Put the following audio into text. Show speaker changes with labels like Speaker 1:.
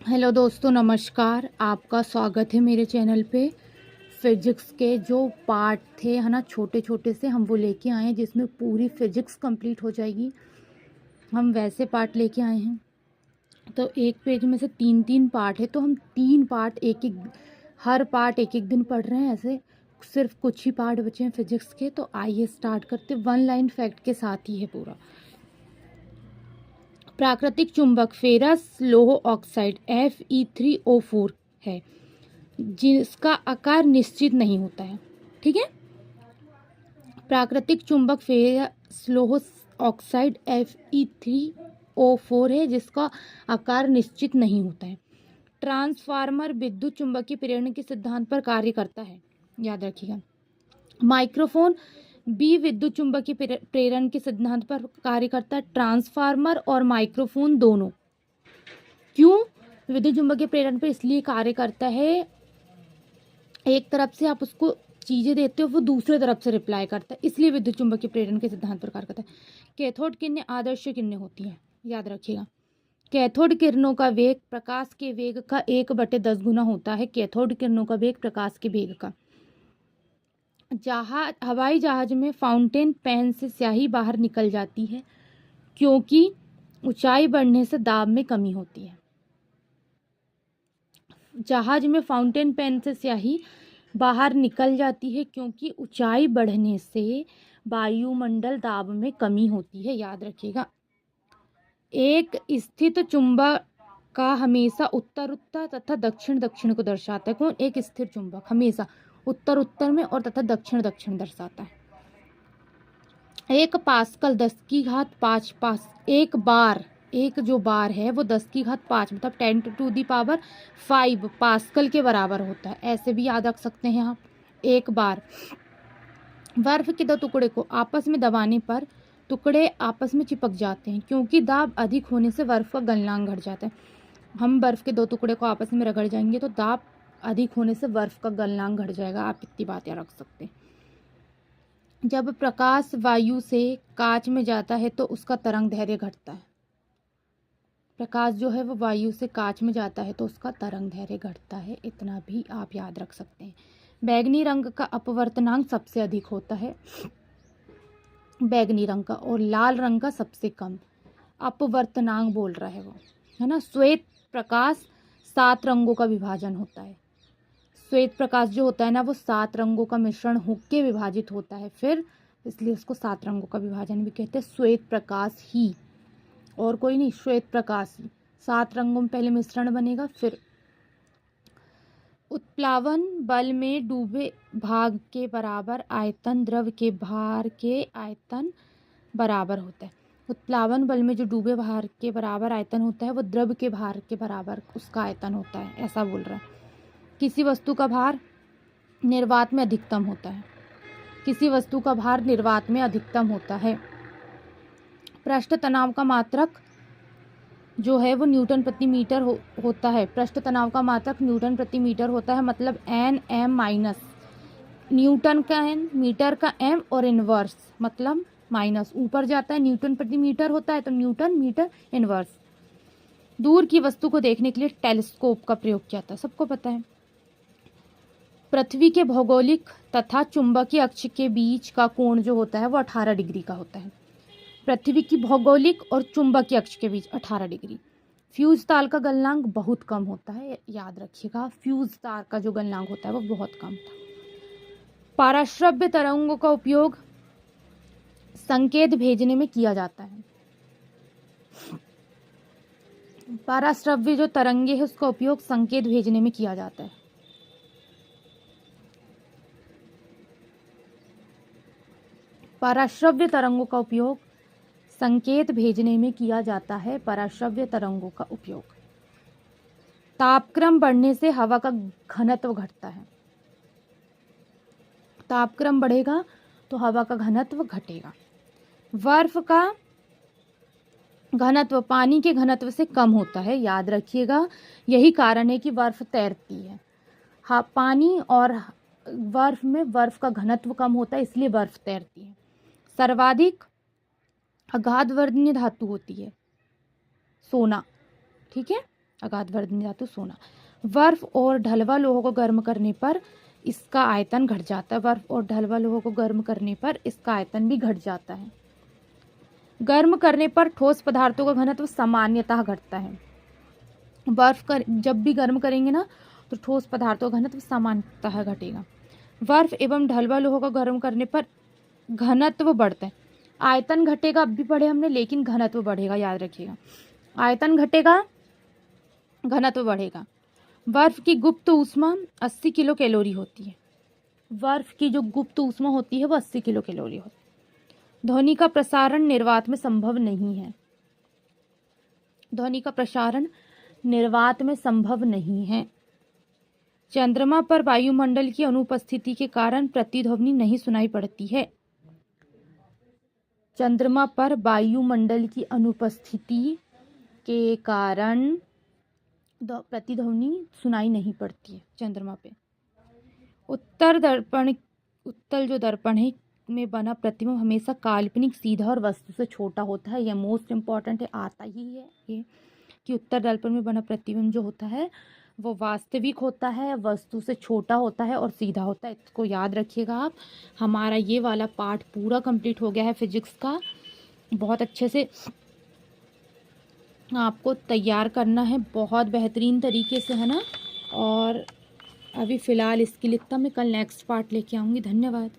Speaker 1: Hello दोस्तों, नमस्कार। आपका स्वागत है मेरे चैनल पे। फिजिक्स के जो पार्ट थे है ना, छोटे छोटे से हम वो लेके आए हैं जिसमें पूरी फिजिक्स कंप्लीट हो जाएगी। हम वैसे पार्ट लेके आए हैं। तो एक पेज में से तीन तीन पार्ट है, तो हम तीन पार्ट हर पार्ट एक एक दिन पढ़ रहे हैं। ऐसे सिर्फ कुछ ही पार्ट बचे हैं फिजिक्स के। तो आइए स्टार्ट करते। वन लाइन फैक्ट के साथ ही है पूरा। प्राकृतिक चुंबक फेरस लोह ऑक्साइड Fe3O4 है, जिसका आकार निश्चित नहीं होता है। ठीक है। प्राकृतिक चुंबक फेरस लोह ऑक्साइड Fe3O4 है, जिसका आकार निश्चित नहीं होता है। ट्रांसफार्मर विद्युत चुंबकीय प्रेरण के सिद्धांत पर कार्य करता है, याद रखिएगा। माइक्रोफोन भी विद्युत चुंबकीय प्रेरण के सिद्धांत पर कार्य करता है। ट्रांसफार्मर और माइक्रोफोन दोनों क्यों विद्युत चुंबकीय प्रेरण पर इसलिए कार्य करता है, एक तरफ से आप उसको चीजें देते हो, वो दूसरे तरफ से रिप्लाई करता है, इसलिए विद्युत चुंबकीय प्रेरण के सिद्धांत पर कार्य करता है। कैथोड किरणें आदर्श किरणें होती हैं, याद रखिएगा। कैथोड किरणों का वेग प्रकाश के वेग का 1/10 गुना होता है। कैथोड किरणों का वेग प्रकाश के वेग का। हवाई जहाज में फाउंटेन पेन से स्याही बाहर निकल जाती है क्योंकि ऊंचाई बढ़ने से दाब में कमी होती है। जहाज में फाउंटेन पेन से स्याही बाहर निकल जाती है क्योंकि ऊंचाई बढ़ने से वायुमंडल दाब में कमी होती है, याद रखिएगा। एक स्थित चुंबक का हमेशा उत्तर उत्तर तथा दक्षिण दक्षिण को दर्शाता है। कौन? एक स्थिर चुंबक हमेशा उत्तर उत्तर में और तथा दक्षिण दक्षिण दर्शाता है। एक पास्कल 10⁵ पास एक बार, एक जो बार है वो 10⁵ मतलब 10⁵ पास्कल के बराबर होता है। ऐसे भी याद रख सकते हैं आप। एक बार। बर्फ के दो टुकड़े को आपस में दबाने पर टुकड़े आपस में चिपक जाते हैं क्योंकि दाब अधिक होने से बर्फ का गलनांक घट जाता है। हम बर्फ के दो टुकड़े को आपस में रगड़ जाएंगे तो दाब अधिक होने से बर्फ का गलनांक घट जाएगा। आप इतनी बात याद रख सकते हैं। जब प्रकाश वायु से कांच में जाता है तो उसका तरंग दैर्घ्य घटता है। प्रकाश जो है वो वायु से कांच में जाता है तो उसका तरंग दैर्घ्य घटता है। इतना भी आप याद रख सकते हैं। बैगनी रंग का अपवर्तनांक सबसे अधिक होता है, बैगनी रंग का, और लाल रंग का सबसे कम। अपवर्तनांक बोल रहा है वो, है ना। श्वेत प्रकाश 7 रंगों का विभाजन होता है। श्वेत प्रकाश जो होता है ना, वो 7 रंगों का मिश्रण होके विभाजित होता है, फिर इसलिए उसको 7 रंगों का विभाजन भी कहते हैं। श्वेत प्रकाश ही, और कोई नहीं, श्वेत प्रकाश ही 7 रंगों में पहले मिश्रण बनेगा। फिर उत्प्लावन बल में डूबे भाग के बराबर आयतन द्रव के भार के आयतन बराबर होता है। उत्प्लावन बल में जो डूबे भार के बराबर आयतन होता है वो द्रव के भार के बराबर उसका आयतन होता है, ऐसा बोल रहा है। किसी वस्तु का भार निर्वात में अधिकतम होता है। किसी वस्तु का भार निर्वात में अधिकतम होता है। पृष्ठ तनाव का मात्रक जो है वो न्यूटन प्रति मीटर होता है। पृष्ठ तनाव का मात्रक न्यूटन प्रति मीटर होता है, मतलब Nm माइनस न्यूटन का N, मीटर का M और इनवर्स मतलब माइनस ऊपर जाता है। न्यूटन प्रति मीटर होता है तो न्यूटन मीटर इनवर्स। दूर की वस्तु को देखने के लिए टेलीस्कोप का प्रयोग किया जाता है, सबको पता है। पृथ्वी के भौगोलिक तथा चुंबकीय अक्ष के बीच का कोण जो होता है वो 18 डिग्री का होता है। पृथ्वी की भौगोलिक और चुंबकीय अक्ष के बीच 18 डिग्री। फ्यूज तार का गलनांक बहुत कम होता है, याद रखिएगा। फ्यूज तार का जो गलनांक होता है वो बहुत कम था। पाराश्रव्य तरंगों का उपयोग संकेत भेजने में किया जाता है। पाराश्रव्य जो तरंगे है उसका उपयोग संकेत भेजने में किया जाता है। पराश्रव्य तरंगों का उपयोग संकेत भेजने में किया जाता है। पराश्रव्य तरंगों का उपयोग। तापक्रम बढ़ने से हवा का घनत्व घटता है। तापक्रम बढ़ेगा तो हवा का घनत्व घटेगा। बर्फ का घनत्व पानी के घनत्व से कम होता है, याद रखिएगा। यही कारण है कि बर्फ तैरती है। हाँ, पानी और बर्फ में बर्फ का घनत्व कम होता है, इसलिए बर्फ तैरती है। सर्वाधिक अगाध वर्णनीय धातु होती है सोना, ठीक है। अगाध वर्धनी धातु सोना। बर्फ और ढलवा लोहों को गर्म करने पर इसका आयतन घट जाता है। बर्फ और ढलवा लोहों को गर्म करने पर इसका आयतन भी घट जाता है। गर्म करने पर ठोस पदार्थों का घनत्व सामान्यतः घटता है। जब भी गर्म करेंगे ना तो ठोस पदार्थों का घनत्व सामान्यतः घटेगा। बर्फ एवं ढलवा लोहों को गर्म करने पर घनत्व बढ़ता है। आयतन घटेगा, अब भी पढ़े हमने, लेकिन घनत्व बढ़ेगा, याद रखिएगा। आयतन घटेगा, घनत्व बढ़ेगा। बर्फ की गुप्त ऊष्मा 80 किलो कैलोरी होती है। बर्फ की जो गुप्त ऊष्मा होती है वो 80 किलो कैलोरी होती है। ध्वनि का प्रसारण निर्वात में संभव नहीं है। ध्वनि का प्रसारण निर्वात में संभव नहीं है। चंद्रमा पर वायुमंडल की अनुपस्थिति के कारण प्रतिध्वनि नहीं सुनाई पड़ती है। चंद्रमा पर वायुमंडल की अनुपस्थिति के कारण प्रतिध्वनि सुनाई नहीं पड़ती है चंद्रमा पे। उत्तल जो दर्पण है में बना प्रतिबिंब हमेशा काल्पनिक, सीधा और वस्तु से छोटा होता है। यह मोस्ट इम्पॉर्टेंट है, आता ही है ये कि उत्तर दर्पण में बना प्रतिबिंब जो होता है वो वास्तविक होता है, वस्तु से छोटा होता है और सीधा होता है। इसको याद रखिएगा आप। हमारा ये वाला पार्ट पूरा कंप्लीट हो गया है फिजिक्स का। बहुत अच्छे से आपको तैयार करना है, बहुत बेहतरीन तरीके से, है ना। और अभी फ़िलहाल इसके लिए इतना, मैं कल नेक्स्ट पार्ट लेके आऊँगी। धन्यवाद।